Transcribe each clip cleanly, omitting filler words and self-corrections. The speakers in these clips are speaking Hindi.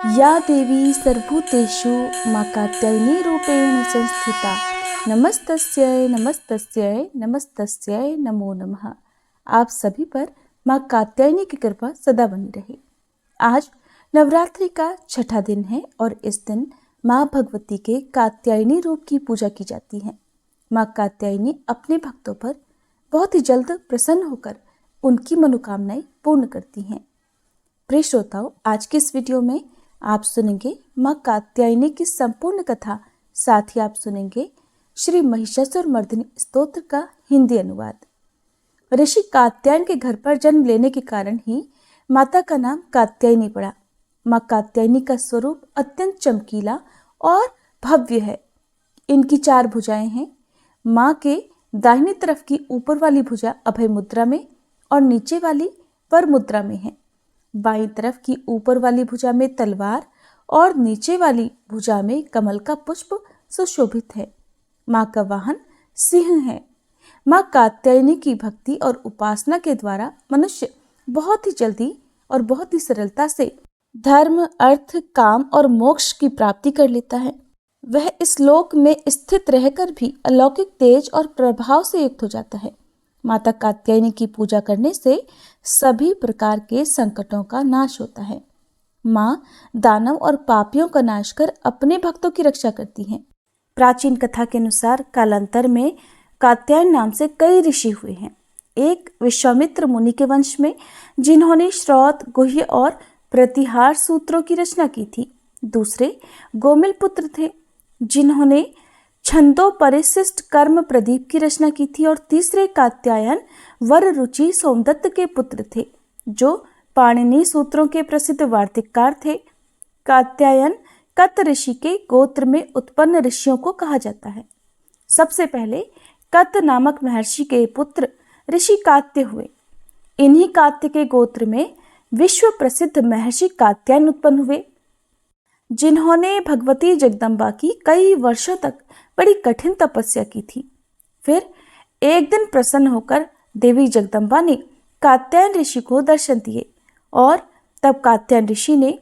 या देवी सर्वभूतेषु मां कात्यायनी रूपेण संस्थिता नमस्तस्यै नमस्तस्यै नमस्तस्यै नमो नमः। आप सभी पर मां कात्यायनी की कृपा सदा बनी रहे। आज नवरात्रि का छठा दिन है और इस दिन मां भगवती के कात्यायनी रूप की पूजा की जाती है। मां कात्यायनी अपने भक्तों पर बहुत ही जल्द प्रसन्न होकर उनकी मनोकामनाएं पूर्ण करती हैं। प्रिय श्रोताओं, आज के इस वीडियो में आप सुनेंगे मां कात्यायनी की संपूर्ण कथा, साथ ही आप सुनेंगे श्री महिषासुरमर्दिनी स्तोत्र का हिंदी अनुवाद। ऋषि कात्यायन के घर पर जन्म लेने के कारण ही माता का नाम कात्यायनी पड़ा। मां कात्यायनी का स्वरूप अत्यंत चमकीला और भव्य है। इनकी 4 भुजाएं हैं। मां के दाहिनी तरफ की ऊपर वाली भुजा अभय मुद्रा में और नीचे वाली वर मुद्रा में है। बाईं तरफ की ऊपर वाली भुजा में तलवार और नीचे वाली भुजा में कमल का पुष्प सुशोभित है। मां का वाहन सिंह है। मां कात्यायनी की भक्ति और उपासना के द्वारा मनुष्य बहुत ही जल्दी और बहुत ही सरलता से धर्म, अर्थ, काम और मोक्ष की प्राप्ति कर लेता है। वह इस लोक में स्थित रहकर भी अलौकिक तेज और प्रभाव से युक्त हो जाता है। माता कात्यायनी की पूजा करने से सभी प्रकार के संकटों का नाश होता है। मां दानव और पापियों का नाश कर अपने भक्तों की रक्षा करती हैं। प्राचीन कथा के अनुसार कालांतर में कात्यायन नाम से कई ऋषि हुए हैं। एक विश्वामित्र मुनि के वंश में, जिन्होंने श्रौत, गुह्य और प्रतिहार सूत्रों की रचना की थी। दूसरे गोमिल पुत्र थे, जिन्होंने छंदो परिशिष्ट कर्म प्रदीप की रचना की थी। और तीसरे कात्यायन वर रुचि सोमदत्त के पुत्र थे, जो पाणिनि सूत्रों के प्रसिद्ध वार्तिककार थे। कात्यायन कत ऋषि के गोत्र में उत्पन्न ऋषियों को कहा जाता है। सबसे पहले कत नामक महर्षि के पुत्र ऋषि कात्य हुए। इन्हीं कात्य के गोत्र में विश्व प्रसिद्ध महर्षि कात्यायन उत्पन्न हुए, जिन्होंने भगवती जगदम्बा की कई वर्षों तक बड़ी कठिन तपस्या की थी। फिर एक दिन प्रसन्न होकर देवी जगदम्बा ने कात्यायन ऋषि को दर्शन दिए और तब कात्यायन ऋषि ने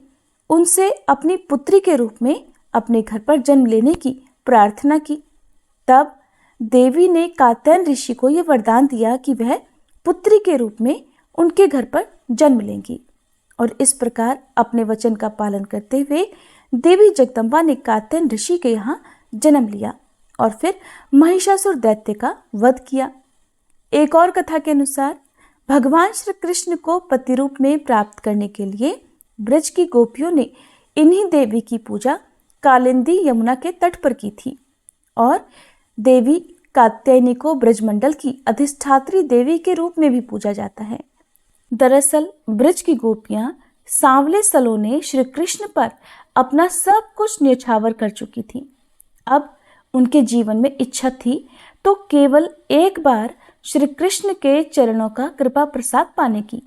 उनसे अपनी पुत्री के रूप में अपने घर पर जन्म लेने की प्रार्थना की। तब देवी ने कात्यायन ऋषि को यह वरदान दिया कि वह पुत्री के रूप में उनके घर पर जन्म लेंगी। और इस प्रकार अपने वचन का पालन करते हुए देवी जगदम्बा ने कात्यायन ऋषि के यहाँ जन्म लिया और फिर महिषासुर दैत्य का वध किया। एक और कथा के अनुसार भगवान श्री कृष्ण को पति रूप में प्राप्त करने के लिए ब्रज की गोपियों ने इन्हीं देवी की पूजा कालिंदी यमुना के तट पर की थी। और देवी कात्यायनी को ब्रजमंडल की अधिष्ठात्री देवी के रूप में भी पूजा जाता है। दरअसल ब्रज की गोपियां सांवले सलोने श्री कृष्ण पर अपना सब कुछ न्यौछावर कर चुकी थी। अब उनके जीवन में इच्छा थी तो केवल एक बार श्री कृष्ण के चरणों का कृपा प्रसाद पाने की।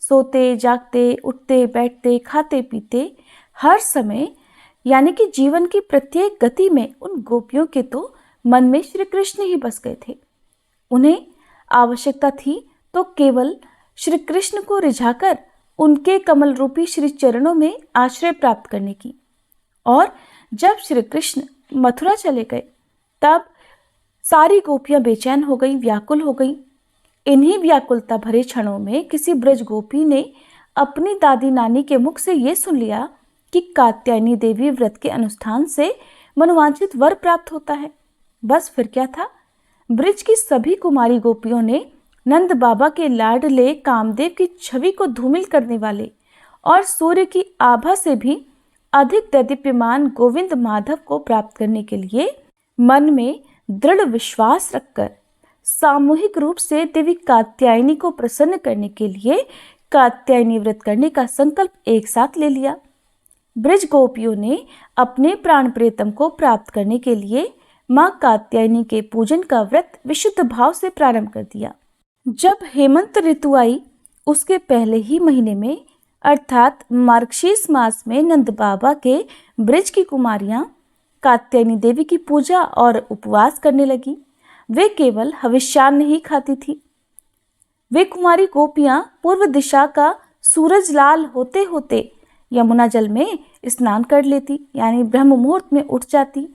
सोते जागते, उठते बैठते, खाते पीते, हर समय यानी कि जीवन की प्रत्येक गति में उन गोपियों के तो मन में श्री कृष्ण ही बस गए थे। उन्हें आवश्यकता थी तो केवल श्री कृष्ण को रिझाकर उनके कमल रूपी श्री चरणों में आश्रय प्राप्त करने की। और जब श्री कृष्ण मथुरा चले गए तब सारी गोपियां बेचैन हो गईं, व्याकुल हो गईं। इन्हीं व्याकुलता भरे क्षणों में किसी ब्रज गोपी ने अपनी दादी नानी के मुख से ये सुन लिया कि कात्यायनी देवी व्रत के अनुष्ठान से मनोवांछित वर प्राप्त होता है। बस फिर क्या था, ब्रज की सभी कुमारी गोपियों ने नंद बाबा के लाडले कामदेव की छवि को धूमिल करने वाले और सूर्य की आभा से भी अधिक दैदीप्यमान गोविंद माधव को प्राप्त करने के लिए मन में दृढ़ विश्वास रखकर सामूहिक रूप से देवी कात्यायनी को प्रसन्न करने के लिए कात्यायनी व्रत करने का संकल्प एक साथ ले लिया। ब्रज गोपियों ने अपने प्राण प्रियतम को प्राप्त करने के लिए मां कात्यायनी के पूजन का व्रत विशुद्ध भाव से प्रारंभ कर दिया। जब हेमंत ऋतु आई, उसके पहले ही महीने में अर्थात मार्गशीर्ष मास में नंद बाबा के ब्रज की कुमारियां कात्यायनी देवी की पूजा और उपवास करने लगी। वे केवल हविष्यान्न ही खाती थी। वे कुमारी गोपियां पूर्व दिशा का सूरज लाल होते होते यमुना जल में स्नान कर लेती, यानी ब्रह्म मुहूर्त में उठ जाती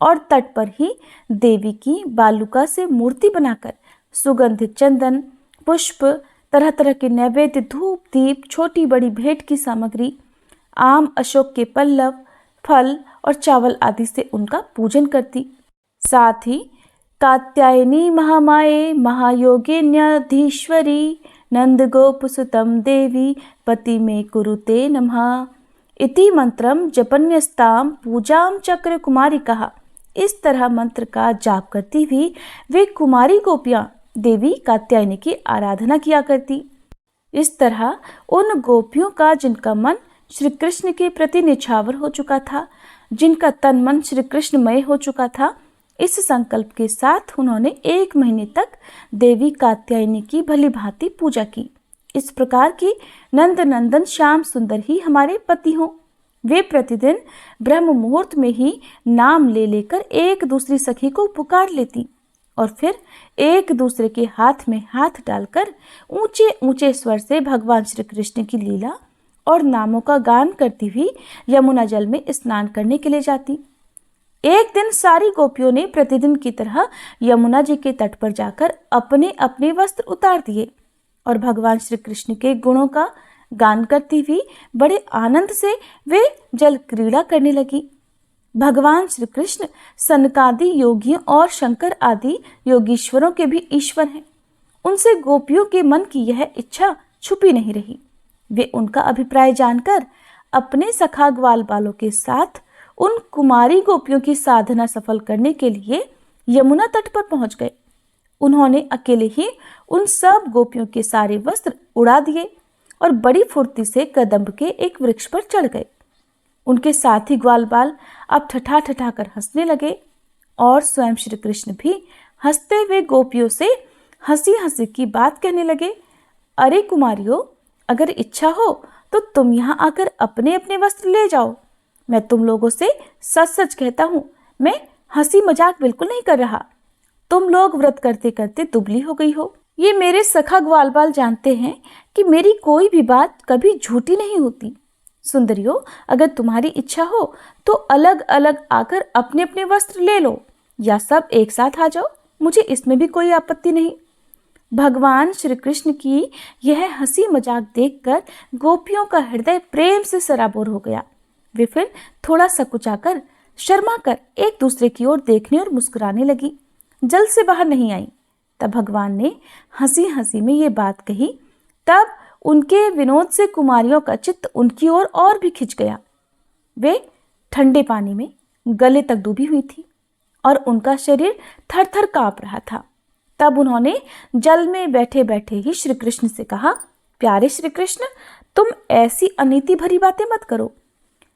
और तट पर ही देवी की बालुका से मूर्ति बनाकर सुगंधित चंदन, पुष्प, तरह तरह के नैवेद्य, धूप, दीप, छोटी बड़ी भेंट की सामग्री, आम, अशोक के पल्लव, फल और चावल आदि से उनका पूजन करती। साथ ही कात्यायनी महामाये महायोगिन्यधीश्वरी नंद गोपसुतम देवी पति में कुरुते नमः इति मंत्रम जपन्यस्ताम पूजाम चक्र कुमारी कहा। इस तरह मंत्र का जाप करती हुई वे कुमारी गोपियां देवी कात्यायनी की आराधना किया करती। इस तरह उन गोपियों का जिनका मन श्री कृष्ण के प्रति निछावर हो चुका था, जिनका तन मन श्री कृष्णमय हो चुका था, इस संकल्प के साथ उन्होंने 1 महीने तक देवी कात्यायनी की भली भांति पूजा की। इस प्रकार की नंद नंदन श्याम सुंदर ही हमारे पति हों। वे प्रतिदिन ब्रह्म मुहूर्त में ही नाम ले लेकर एक दूसरी सखी को पुकार लेती और फिर एक दूसरे के हाथ में हाथ डालकर ऊंचे ऊंचे स्वर से भगवान श्री कृष्ण की लीला और नामों का गान करती हुई यमुना जल में स्नान करने के लिए जाती। एक दिन सारी गोपियों ने प्रतिदिन की तरह यमुना जी के तट पर जाकर अपने अपने वस्त्र उतार दिए और भगवान श्री कृष्ण के गुणों का गान करती हुई बड़े आनंद से वे जल क्रीड़ा करने लगी। भगवान श्री कृष्ण सनकादि योगियों और शंकर आदि योगीश्वरों के भी ईश्वर हैं। उनसे गोपियों के मन की यह इच्छा छुपी नहीं रही। वे उनका अभिप्राय जानकर अपने सखा ग्वाल बालों के साथ उन कुमारी गोपियों की साधना सफल करने के लिए यमुना तट पर पहुंच गए। उन्होंने अकेले ही उन सब गोपियों के सारे वस्त्र उड़ा दिए और बड़ी फुर्ती से कदम्ब के एक वृक्ष पर चढ़ गए। उनके साथी ग्वाल बाल अब ठठा ठठा कर हंसने लगे और स्वयं श्री कृष्ण भी हंसते हुए गोपियों से हंसी हंसी की बात कहने लगे। अरे कुमारियों, अगर इच्छा हो तो तुम यहाँ आकर अपने अपने वस्त्र ले जाओ। मैं तुम लोगों से सच सच कहता हूँ, मैं हंसी मजाक बिल्कुल नहीं कर रहा। तुम लोग व्रत करते करते दुबली हो गई हो। ये मेरे सखा ग्वाल बाल जानते हैं कि मेरी कोई भी बात कभी झूठी नहीं होती। सुंदरियों, अगर तुम्हारी इच्छा हो तो अलग अलग आकर अपने अपने वस्त्र ले लो या सब एक साथ आ जाओ, मुझे इसमें भी कोई आपत्ति नहीं। भगवान श्री कृष्ण की यह हंसी मजाक देखकर गोपियों का हृदय प्रेम से सराबोर हो गया। वे फिर थोड़ा सकुचाकर, शर्मा कर एक दूसरे की ओर देखने और मुस्कुराने लगी। जल से बाहर नहीं आई। तब भगवान ने हंसी हंसी में ये बात कही। तब उनके विनोद से कुमारियों का चित्त उनकी ओर और भी खिंच गया। वे ठंडे पानी में गले तक डूबी हुई थी और उनका शरीर थर थर कांप रहा था। तब उन्होंने जल में बैठे बैठे ही श्री कृष्ण से कहा, प्यारे श्री कृष्ण, तुम ऐसी अनीति भरी बातें मत करो।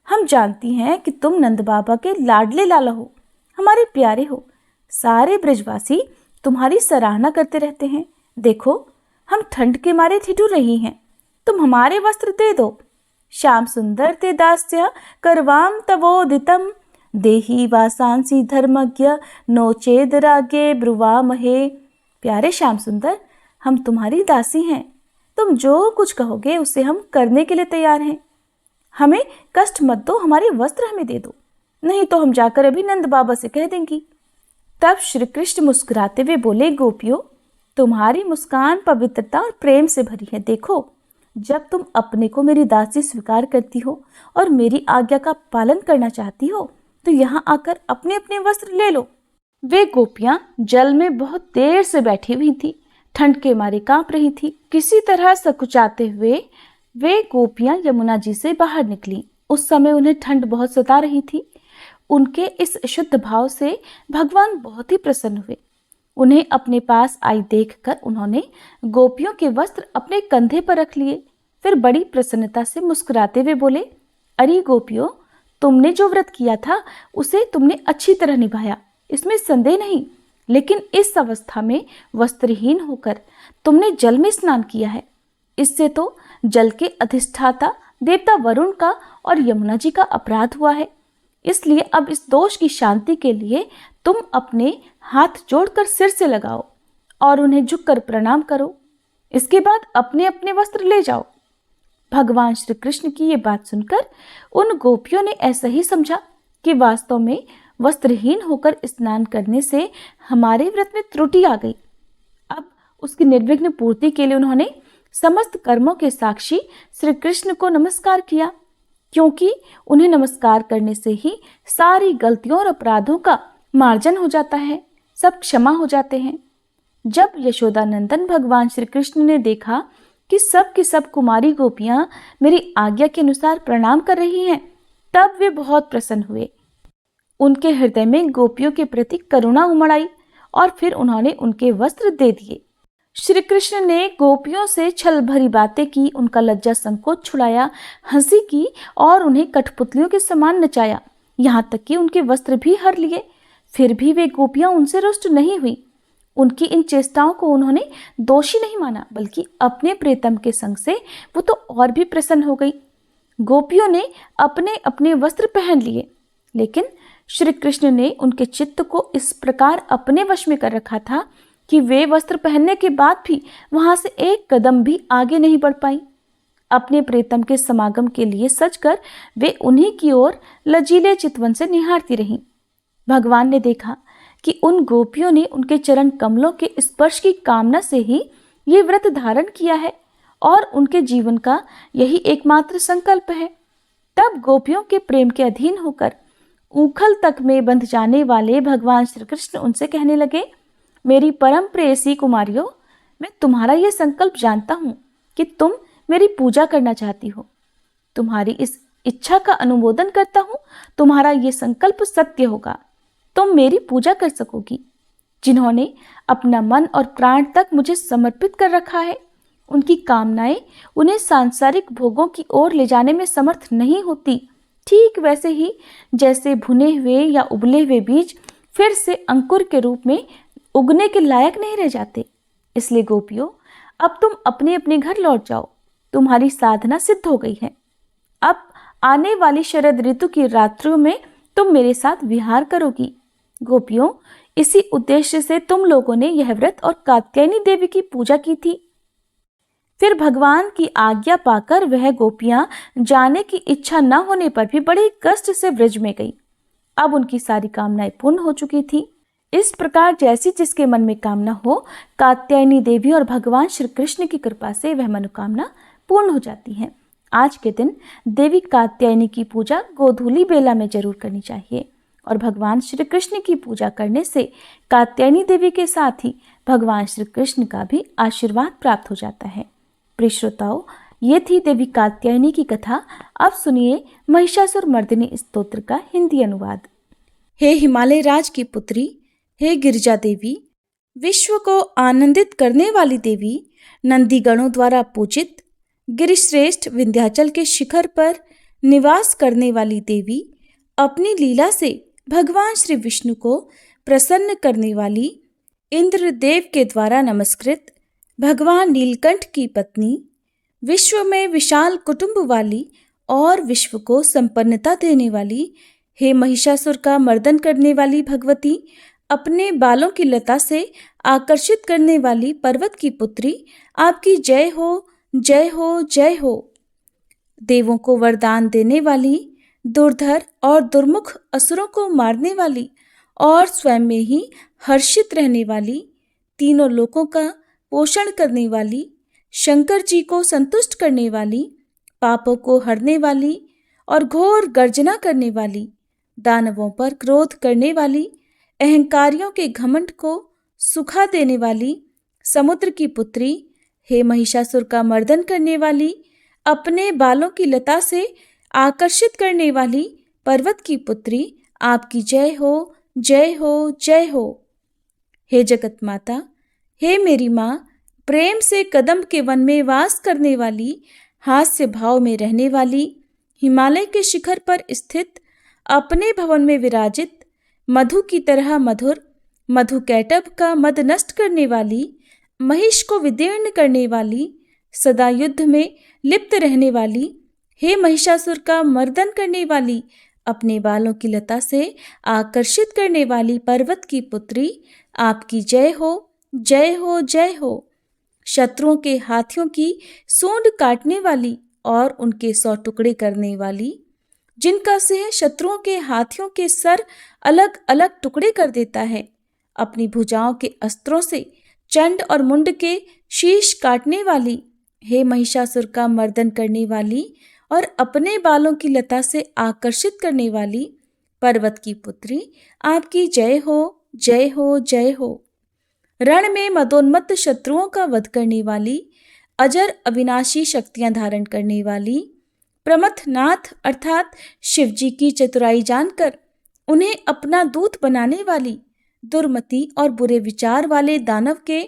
हम जानती हैं कि तुम नंद बाबा के लाडले लाला हो, हमारे प्यारे हो। सारे ब्रजवासी तुम्हारी सराहना करते रहते हैं। देखो, हम ठंड के मारे ठिठुर रही हैं, तुम हमारे वस्त्र दे दो। श्याम सुंदर ते दास्य करवाम तवोदितम देही वासांसी धर्मज्ञ नोचेद रागे ब्रुवामहे। प्यारे श्याम सुंदर, हम तुम्हारी दासी हैं। तुम जो कुछ कहोगे उसे हम करने के लिए तैयार हैं। हमें कष्ट मत दो, हमारे वस्त्र हमें दे दो, नहीं तो हम जाकर अभी नंद बाबा से कह देंगी। तब श्री कृष्ण मुस्कुराते हुए बोले, गोपियों, तुम्हारी मुस्कान पवित्रता और प्रेम से भरी है। देखो, जब तुम अपने को मेरी दासी स्वीकार करती हो और मेरी आज्ञा का पालन करना चाहती हो तो यहाँ आकर अपने अपने वस्त्र ले लो। वे गोपियां जल में बहुत देर से बैठी हुई थी, ठंड के मारे कांप रही थी। किसी तरह सकुचाते हुए वे गोपियां यमुना जी से बाहर निकली। उस समय उन्हें ठंड बहुत सता रही थी। उनके इस शुद्ध भाव से भगवान बहुत ही प्रसन्न हुए। उन्हें अपने पास आई देखकर उन्होंने गोपियों के वस्त्र अपने कंधे पर रख लिए। फिर बड़ी प्रसन्नता से मुस्कुराते हुए बोले, अरे गोपियों, तुमने जो व्रत किया था उसे तुमने अच्छी तरह निभाया, इसमें संदेह नहीं। लेकिन इस अवस्था में वस्त्रहीन होकर तुमने जल में स्नान किया है। इससे तो जल के अधिष्ठाता देवता वरुण का और यमुना जी का अपराध हुआ है। इसलिए अब इस दोष की शांति के लिए तुम अपने हाथ जोड़कर सिर से लगाओ और उन्हें झुककर प्रणाम करो। इसके बाद अपने अपने वस्त्र ले जाओ। भगवान श्री कृष्ण की ये बात सुनकर उन गोपियों ने ऐसा ही समझा कि वास्तव में वस्त्रहीन होकर स्नान करने से हमारे व्रत में त्रुटि आ गई। अब उसकी निर्विघ्न पूर्ति के लिए उन्होंने समस्त कर्मों के साक्षी श्री कृष्ण को नमस्कार किया, क्योंकि उन्हें नमस्कार करने से ही सारी गलतियों और अपराधों का मार्जन हो जाता है, सब क्षमा हो जाते हैं। जब यशोदानंदन भगवान श्री कृष्ण ने देखा कि सब की सब कुमारी गोपियां मेरी आज्ञा के अनुसार प्रणाम कर रही हैं, तब वे बहुत प्रसन्न हुए। उनके हृदय में गोपियों के प्रति करुणा उमड़ आई और फिर उन्होंने उनके वस्त्र दे दिए। श्री कृष्ण ने गोपियों से छल भरी बातें की, उनका लज्जा संकोच छुड़ाया, हंसी की और उन्हें कठपुतलियों के समान नचाया, यहाँ तक कि उनके वस्त्र भी हर लिए। फिर भी वे गोपियां उनसे रुष्ट नहीं हुई। उनकी इन चेष्टाओं को उन्होंने दोषी नहीं माना, बल्कि अपने प्रियतम के संग से वो तो और भी प्रसन्न हो गई। गोपियों ने अपने अपने वस्त्र पहन लिए, लेकिन श्री कृष्ण ने उनके चित्त को इस प्रकार अपने वश में कर रखा था कि वे वस्त्र पहनने के बाद भी वहां से एक कदम भी आगे नहीं बढ़ पाई। अपने प्रियतम के समागम के लिए सजकर वे उन्हीं की ओर लजीले चितवन से निहारती रहीं। भगवान ने देखा कि उन गोपियों ने उनके चरण कमलों के स्पर्श की कामना से ही ये व्रत धारण किया है और उनके जीवन का यही एकमात्र संकल्प है। तब गोपियों के प्रेम के अधीन होकर ऊखल तक में बंध जाने वाले भगवान श्री कृष्ण उनसे कहने लगे, मेरी परम प्रेयसी कुमारियों, मैं तुम्हारा ये संकल्प जानता हूँ कि तुम मेरी पूजा करना चाहती हो। तुम्हारी इस इच्छा का अनुमोदन करता हूँ। तुम्हारा ये संकल्प सत्य होगा, तुम मेरी पूजा कर सकोगी। जिन्होंने अपना मन और प्राण तक मुझे समर्पित कर रखा है, उनकी कामनाएं उन्हें सांसारिक भोगों की ओर ले जाने में समर्थ नहीं होती। ठीक वैसे ही जैसे भुने हुए या उबले हुए बीज फिर से अंकुर के रूप में उगने के लायक नहीं रह जाते। इसलिए गोपियों, अब तुम अपने अपने घर लौट जाओ। तुम्हारी साधना सिद्ध हो गई है। अब आने वाली शरद ऋतु की रात्रियों में तुम मेरे साथ विहार करोगी। गोपियों, इसी उद्देश्य से तुम लोगों ने यह व्रत और कात्यायनी देवी की पूजा की थी। फिर भगवान की आज्ञा पाकर वह गोपियां जाने की इच्छा न होने पर भी बड़े कष्ट से ब्रज में गई। अब उनकी सारी कामनाएं पूर्ण हो चुकी थी। इस प्रकार जैसी जिसके मन में कामना हो, कात्यायनी देवी और भगवान श्री कृष्ण की कृपा से वह मनोकामना पूर्ण हो जाती है। आज के दिन देवी कात्यायनी की पूजा गोधूली बेला में जरूर करनी चाहिए और भगवान श्री कृष्ण की पूजा करने से कात्यायनी देवी के साथ ही भगवान श्री कृष्ण का भी आशीर्वाद प्राप्त हो जाता है। प्रिय श्रोताओं, ये थी देवी कात्यायनी की कथा। अब सुनिए महिषासुर मर्दिनी स्तोत्र का हिंदी अनुवाद। हे हिमालय राज की पुत्री, हे गिरिजा देवी, विश्व को आनंदित करने वाली देवी, नंदी गणों द्वारा पूजित, गिरिश्रेष्ठ विंध्याचल के शिखर पर निवास करने वाली देवी, अपनी लीला से भगवान श्री विष्णु को प्रसन्न करने वाली, इंद्रदेव के द्वारा नमस्कृत, भगवान नीलकंठ की पत्नी, विश्व में विशाल कुटुंब वाली और विश्व को संपन्नता देने वाली, हे महिषासुर का मर्दन करने वाली भगवती, अपने बालों की लता से आकर्षित करने वाली पर्वत की पुत्री, आपकी जय हो, जय हो, जय हो। देवों को वरदान देने वाली, दुर्धर और दुर्मुख असुरों को मारने वाली और स्वयं में ही हर्षित रहने वाली, तीनों लोकों का पोषण करने वाली, शंकर जी को संतुष्ट करने वाली, पापों को हरने वाली और घोर गर्जना करने वाली, दानवों पर क्रोध करने वाली, अहंकारियों के घमंड को सुखा देने वाली, समुद्र की पुत्री, हे महिषासुर का मर्दन करने वाली, अपने बालों की लता से आकर्षित करने वाली पर्वत की पुत्री, आपकी जय हो, जय हो, जय हो। हे जगत माता, हे मेरी माँ, प्रेम से कदम्ब के वन में वास करने वाली, हास्य भाव में रहने वाली, हिमालय के शिखर पर स्थित, अपने भवन में विराजित, मधु की तरह मधुर, मधु कैटभ का मद नष्ट करने वाली, महिष को विदीर्ण करने वाली, सदा युद्ध में लिप्त रहने वाली, हे महिषासुर का मर्दन करने वाली, अपने बालों की लता से आकर्षित करने वाली पर्वत की पुत्री, आपकी जय हो, जय हो, जय हो। शत्रुओं के हाथियों की सूंड काटने वाली और उनके 100 टुकड़े करने वाली, जिनका सिंह शत्रुओं के हाथियों के सर अलग अलग टुकड़े कर देता है, अपनी भुजाओं के अस्त्रों से चंड और मुंड के शीश काटने वाली, हे महिषासुर का मर्दन करने वाली और अपने बालों की लता से आकर्षित करने वाली पर्वत की पुत्री, आपकी जय हो, जय हो, जय हो। रण में मदोन्मत्त शत्रुओं का वध करने वाली, अजर अविनाशी शक्तियां धारण करने वाली, प्रमथनाथ अर्थात शिवजी की चतुराई जानकर उन्हें अपना दूत बनाने वाली, दुर्मति और बुरे विचार वाले दानव के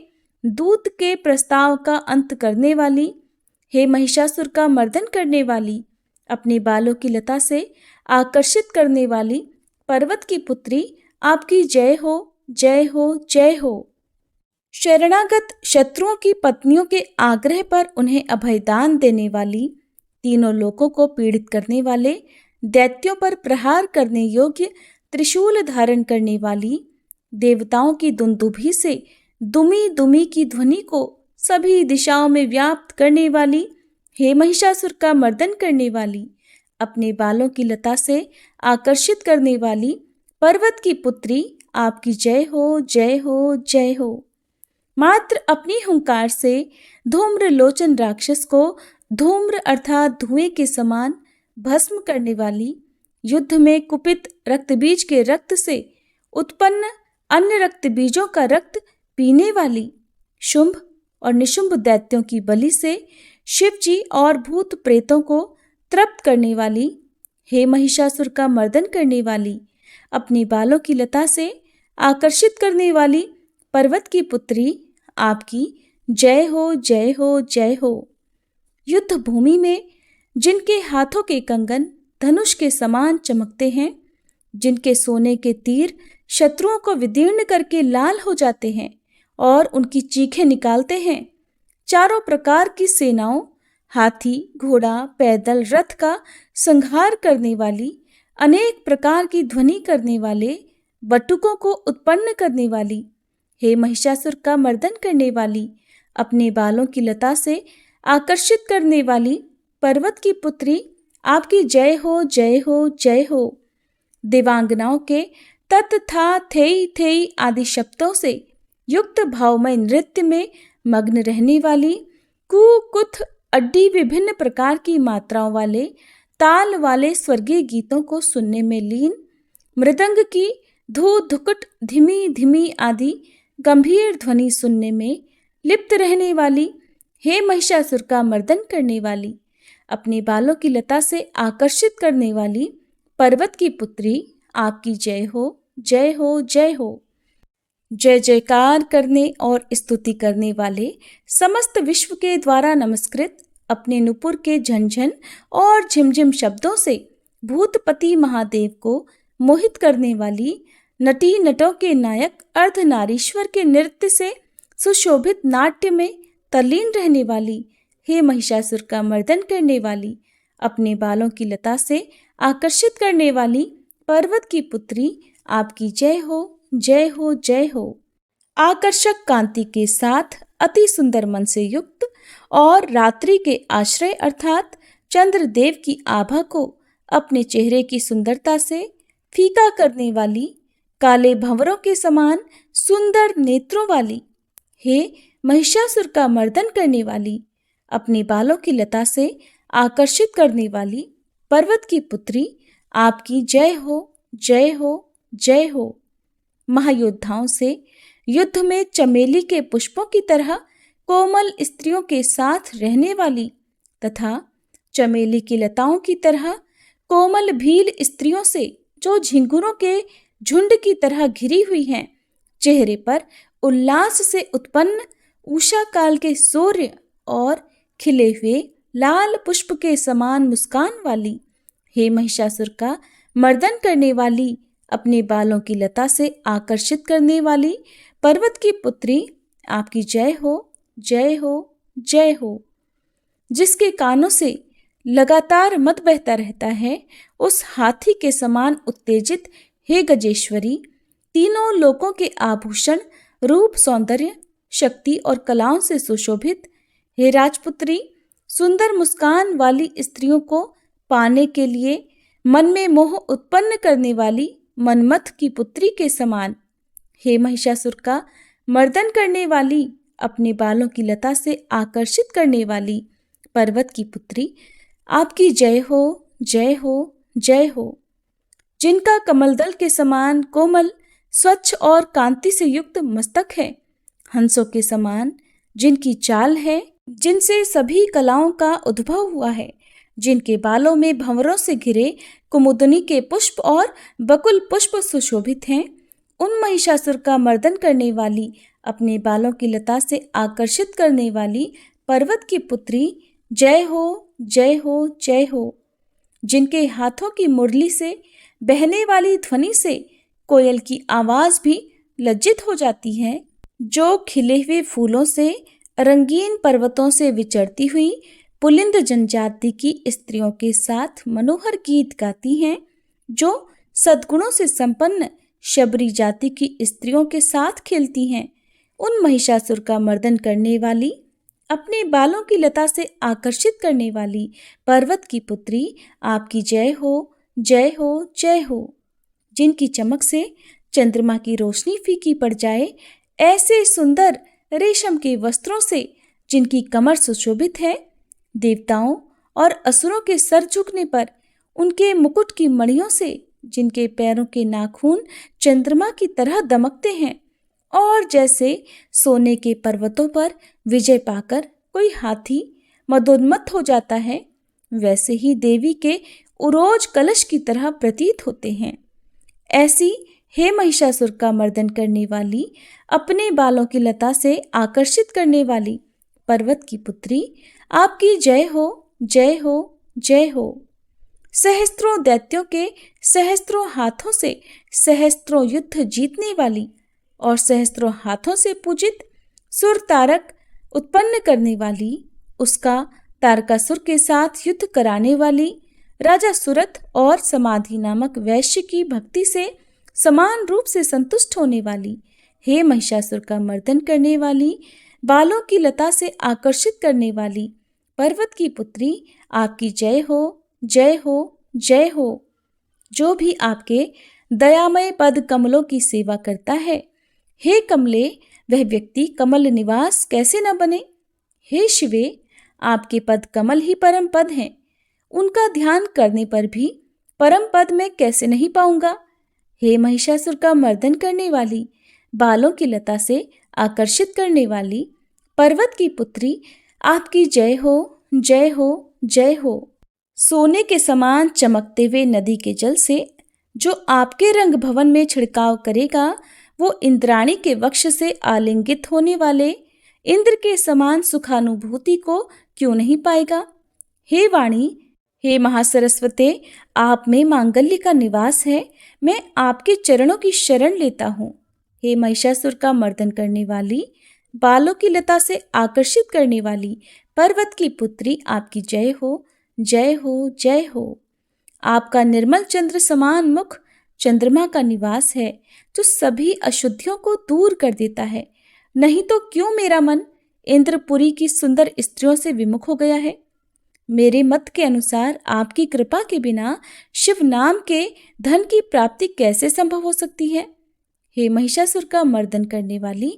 दूत के प्रस्ताव का अंत करने वाली, हे महिषासुर का मर्दन करने वाली, अपने बालों की लता से आकर्षित करने वाली पर्वत की पुत्री, आपकी जय हो, जय हो, जय हो। शरणागत शत्रुओं की पत्नियों के आग्रह पर उन्हें अभयदान देने वाली, तीनों लोकों को पीड़ित करने वाले, दैत्यों पर प्रहार करने योग्य त्रिशूल धारण करने वाली, देवताओं की दुंदुभी से दुमी दुमी की ध्वनि को सभी दिशाओं में व्याप्त करने वाली, हे महिषासुर का मर्दन करने वाली, अपने बालों की लता से आकर्षित करने वाली पर्वत की पुत्री, आपकी जय हो, जय हो, जय हो। मात्र अपनी हुंकार से धूम्र लोचन राक्षस को धूम्र अर्थात धुएं के समान भस्म करने वाली, युद्ध में कुपित रक्तबीज के रक्त से उत्पन्न अन्य रक्त बीजों का रक्त पीने वाली, शुंभ और निशुंभ दैत्यों की बलि से शिवजी और भूत प्रेतों को तृप्त करने वाली, हे महिषासुर का मर्दन करने वाली, अपनी बालों की लता से आकर्षित करने वाली पर्वत की पुत्री, आपकी जय हो, जय हो, जय हो। युद्ध भूमि में जिनके हाथों के कंगन धनुष के समान चमकते हैं, जिनके सोने के तीर शत्रुओं को विदीर्ण करके लाल हो जाते हैं और उनकी चीखें निकालते हैं, चारों प्रकार की सेनाओं, हाथी, घोड़ा, पैदल, रथ का संहार करने वाली, अनेक प्रकार की ध्वनि करने वाले, बटुकों को उत्पन्न करने वाली, हे महिषासुर का मर्दन करने वाली, अपने बालों की लता से आकर्षित करने वाली पर्वत की पुत्री, आपकी जय हो, जय हो, जय हो। देवांगनाओं के तत् था थेई थेई आदि शब्दों से युक्त भावमय नृत्य में मग्न रहने वाली, कु कुथ अड्डी विभिन्न प्रकार की मात्राओं वाले ताल वाले स्वर्गीय गीतों को सुनने में लीन, मृदंग की धू धुकुट धीमी धीमी आदि गंभीर ध्वनि सुनने में लिप्त रहने वाली, हे महिषासुर का मर्दन करने वाली, अपने बालों की लता से आकर्षित करने वाली पर्वत की पुत्री, आपकी जय हो, जय हो, जय हो। जय जयकार करने और स्तुति करने वाले, समस्त विश्व के द्वारा नमस्कृत, अपने नुपुर के झंझन और झिमझिम शब्दों से भूतपति महादेव को मोहित करने वाली, नटी नटों के नायक अर्धनारीश्वर के नृत्य से सुशोभित नाट्य में तल्लीन रहने वाली, हे महिषासुर का मर्दन करने वाली, अपने बालों की लता से आकर्षित करने वाली पर्वत की पुत्री, आपकी जय हो, जय हो, जय हो। आकर्षक कांति के साथ अति सुंदर मन से युक्त और रात्रि के आश्रय अर्थात चंद्रदेव की आभा को अपने चेहरे की सुंदरता से फीका करने वाली, काले भंवरों के समान सुंदर नेत्रों वाली, हे महिषासुर का मर्दन करने वाली, अपने बालों की लता से आकर्षित करने वाली पर्वत की पुत्री, आपकी जय हो, जय हो, जय हो। महायोद्धाओं से युद्ध में चमेली के पुष्पों की तरह कोमल स्त्रियों के साथ रहने वाली तथा चमेली की लताओं की तरह कोमल भील स्त्रियों से जो झिंगुरों के झुंड की तरह घिरी हुई हैं, चेहरे पर उल्लास से उत्पन्न उषा काल के सूर्य और खिले हुए लाल पुष्प के समान मुस्कान वाली, हे महिषासुर का मर्दन करने वाली, अपने बालों की लता से आकर्षित करने वाली पर्वत की पुत्री, आपकी जय हो, जय हो, जय हो। जिसके कानों से लगातार मद बहता रहता है, उस हाथी के समान उत्तेजित, हे गजेश्वरी, तीनों लोकों के आभूषण, रूप, सौंदर्य, शक्ति और कलाओं से सुशोभित, हे राजपुत्री, सुंदर मुस्कान वाली स्त्रियों को पाने के लिए मन में मोह उत्पन्न करने वाली मनमथ की पुत्री के समान, हे महिषासुर का मर्दन करने वाली, अपने बालों की लता से आकर्षित करने वाली पर्वत की पुत्री, आपकी जय हो, जय हो, जय हो। जिनका कमलदल के समान कोमल, स्वच्छ और कांति से युक्त मस्तक है, हंसों के समान जिनकी चाल है, जिनसे सभी कलाओं का उद्भव हुआ है, जिनके बालों में भंवरों से घिरे कुमुदनी के पुष्प और बकुल पुष्प सुशोभित हैं, उन महिषासुर का मर्दन करने वाली, अपने बालों की लता से आकर्षित करने वाली पर्वत की पुत्री, जय हो, जय हो, जय हो। जिनके हाथों की मुरली से बहने वाली ध्वनि से कोयल की आवाज भी लज्जित हो जाती है, जो खिले हुए फूलों से रंगीन पर्वतों से विचरती हुई पुलिंद जनजाति की स्त्रियों के साथ मनोहर गीत गाती हैं, जो सद्गुणों से संपन्न शबरी जाति की स्त्रियों के साथ खेलती हैं, उन महिषासुर का मर्दन करने वाली, अपने बालों की लता से आकर्षित करने वाली पर्वत की पुत्री, आपकी जय हो, जय हो, जय हो। जिनकी चमक से चंद्रमा की रोशनी फीकी पड़ जाए, ऐसे सुंदर रेशम के वस्त्रों से जिनकी कमर सुशोभित है, देवताओं और असुरों के सर झुकने पर उनके मुकुट की मणियों से जिनके पैरों के नाखून चंद्रमा की तरह दमकते हैं, और जैसे सोने के पर्वतों पर विजय पाकर कोई हाथी मदोन्मत्त हो जाता है, वैसे ही देवी के उरोज कलश की तरह प्रतीत होते हैं। ऐसी हे महिषासुर का मर्दन करने वाली, अपने बालों की लता से आकर्षित करने वाली पर्वत की पुत्री, आपकी जय हो, जय हो, जय हो। सहस्त्रों दैत्यों के सहस्त्रों हाथों से सहस्त्रों युद्ध जीतने वाली और सहस्त्रों हाथों से पूजित सुर तारक उत्पन्न करने वाली, उसका तारकासुर के साथ युद्ध कराने वाली, राजा सुरथ और समाधि नामक वैश्य की भक्ति से समान रूप से संतुष्ट होने वाली, हे महिषासुर का मर्दन करने वाली, बालों की लता से आकर्षित करने वाली पर्वत की पुत्री, आपकी जय हो, जय हो, जय हो। जो भी आपके दयामय पद कमलों की सेवा करता है, हे कमले, वह व्यक्ति कमल निवास कैसे न बने। हे शिवे, आपके पद कमल ही परम पद हैं, उनका ध्यान करने पर भी परम पद में कैसे नहीं पाऊंगा। हे महिषासुर का मर्दन करने वाली, बालों की लता से आकर्षित करने वाली पर्वत की पुत्री, आपकी जय हो, जय हो, जय हो। सोने के समान चमकते हुए नदी के जल से जो आपके रंग भवन में छिड़काव करेगा, वो इंद्राणी के वक्ष से आलिंगित होने वाले इंद्र के समान सुखानुभूति को क्यों नहीं पाएगा। हे वाणी, हे महासरस्वते, आप में मांगल्य का निवास है, मैं आपके चरणों की शरण लेता हूँ। हे महिषासुर का मर्दन करने वाली, बालों की लता से आकर्षित करने वाली पर्वत की पुत्री, आपकी जय हो, जय हो, जय हो। आपका निर्मल चंद्र समान मुख चंद्रमा का निवास है, जो सभी अशुद्धियों को दूर कर देता है। नहीं तो क्यों मेरा मन इंद्रपुरी की सुंदर स्त्रियों से विमुख हो गया है। मेरे मत के अनुसार आपकी कृपा के बिना शिव नाम के धन की प्राप्ति कैसे संभव हो सकती है। हे महिषासुर का मर्दन करने वाली,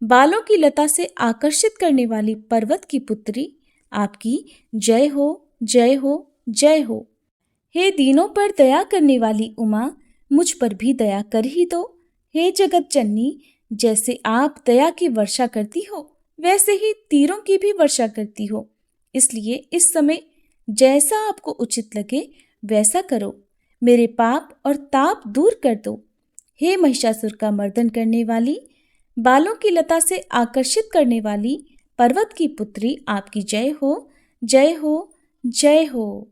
बालों की लता से आकर्षित करने वाली पर्वत की पुत्री, आपकी जय हो, जय हो, जय हो। हे दीनों पर दया करने वाली उमा, मुझ पर भी दया कर ही दो। हे जगत जननी, जैसे आप दया की वर्षा करती हो, वैसे ही तीरों की भी वर्षा करती हो, इसलिए इस समय जैसा आपको उचित लगे वैसा करो, मेरे पाप और ताप दूर कर दो। हे महिषासुर का मर्दन करने वाली, बालों की लता से आकर्षित करने वाली पर्वत की पुत्री, आपकी जय हो, जय हो, जय हो।